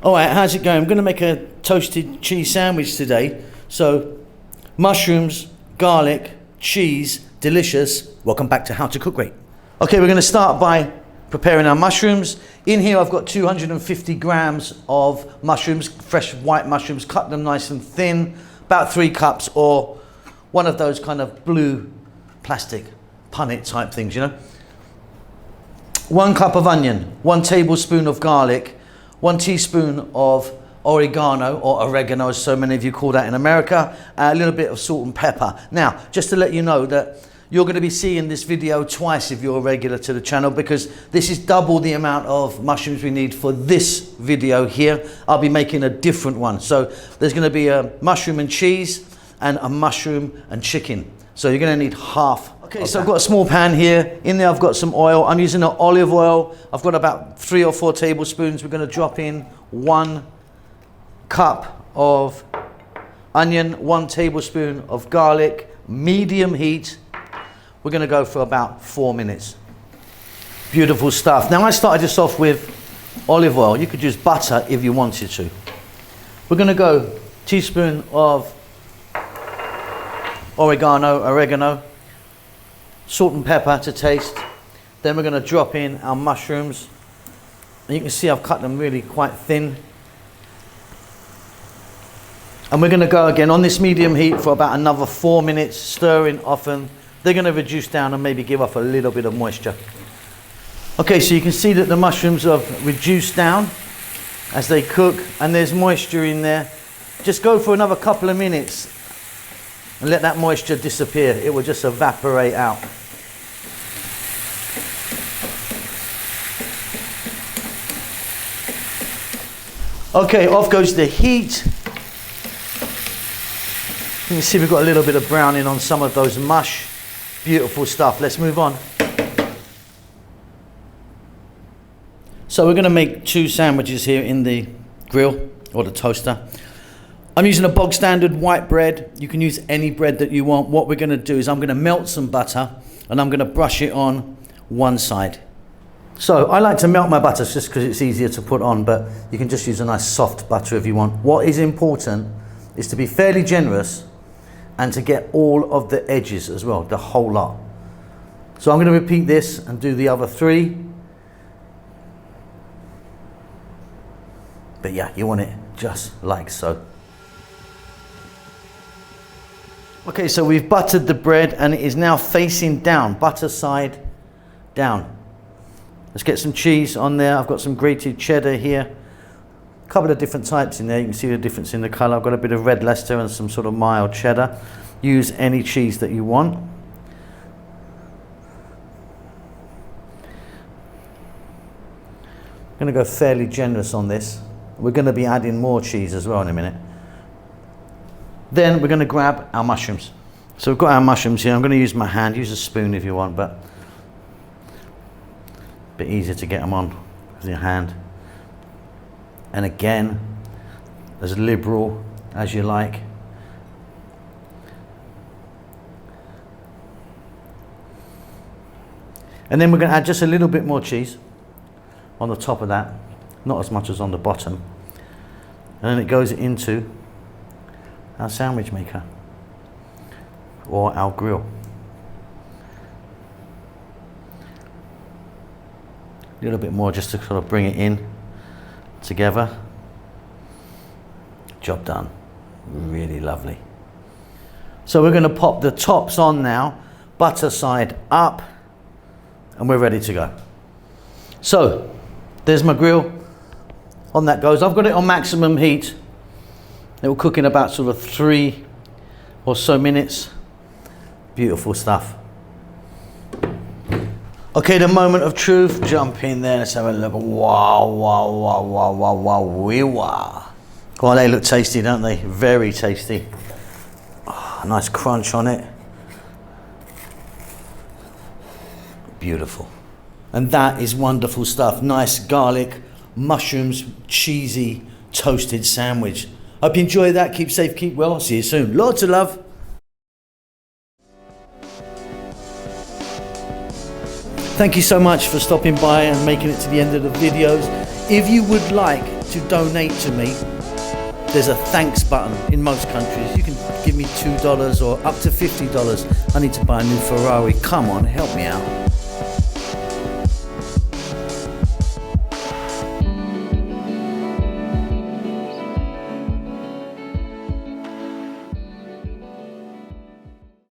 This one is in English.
All right, how's it going? I'm going to make a toasted cheese sandwich today. So, mushrooms, garlic, cheese, delicious. Welcome back to How to Cook Great. Okay, we're going to start by preparing our mushrooms. In here I've got 250 grams of mushrooms, fresh white mushrooms, cut them nice and thin, about 3 cups, or one of those kind of blue plastic punnet type things, you know. 1 cup of onion, 1 tablespoon of garlic, 1 teaspoon of oregano, or oregano as so many of you call that in America, a little bit of salt and pepper. Now, just to let you know that you're going to be seeing this video twice if you're a regular to the channel, because this is double the amount of mushrooms we need for this video here. I'll be making a different one. So there's going to be a mushroom and cheese and a mushroom and chicken. So you're going to need half. Okay, so I've got a small pan here. In there I've got some oil. I'm using an olive oil. I've got about 3 or 4 tablespoons. We're going to drop in 1 cup of onion, 1 tablespoon of garlic, medium heat. We're going to go for about 4 minutes. Beautiful stuff. Now I started this off with olive oil. You could use butter if you wanted to. We're going to go teaspoon of oregano, salt and pepper to taste. Then we're going to drop in our mushrooms. And you can see I've cut them really quite thin. And we're going to go again on this medium heat for about another 4 minutes, stirring often. They're going to reduce down and maybe give off a little bit of moisture. Okay, so you can see that the mushrooms have reduced down as they cook, and there's moisture in there. Just go for another couple of minutes and let that moisture disappear. It will just evaporate out. Okay, off goes the heat. You can see we've got a little bit of browning on some of those mush. Beautiful stuff. Let's move on. So we're going to make 2 sandwiches here in the grill or the toaster. I'm using a bog standard white bread. You can use any bread that you want. What we're going to do is I'm going to melt some butter and I'm going to brush it on one side. So I like to melt my butter just because it's easier to put on, but you can just use a nice soft butter if you want. What is important is to be fairly generous and to get all of the edges as well, the whole lot. So I'm going to repeat this and do the other 3. But yeah, you want it just like so. Okay, so we've buttered the bread and it is now facing down, butter side down. Let's get some cheese on there. I've got some grated cheddar here. A couple of different types in there. You can see the difference in the color. I've got a bit of red Leicester and some sort of mild cheddar. Use any cheese that you want. I'm going to go fairly generous on this. We're going to be adding more cheese as well in a minute. Then we're going to grab our mushrooms. So we've got our mushrooms here. I'm going to use my hand. Use a spoon if you want, but a bit easier to get them on with your hand. And again, as liberal as you like. And then we're going to add just a little bit more cheese on the top of that, not as much as on the bottom. And then it goes into our sandwich maker or our grill. A little bit more just to sort of bring it in together. Job done. Really lovely. So we're going to pop the tops on now, butter side up, and we're ready to go. So there's my grill. On that goes. I've got it on maximum heat. It will cook in about sort of 3 or so minutes. Beautiful stuff. Okay, the moment of truth. Jump in there. Let's have a look. Wow, wow, wow, wow, wow, wow, wow. Well, they look tasty, don't they? Very tasty. Oh, a nice crunch on it. Beautiful. And that is wonderful stuff. Nice garlic, mushrooms, cheesy, toasted sandwich. Hope you enjoy that. Keep safe, keep well. I'll see you soon. Lots of love. Thank you so much for stopping by and making it to the end of the videos. If you would like to donate to me, there's a thanks button in most countries. You can give me $2 or up to $50. I need to buy a new Ferrari. Come on, help me out.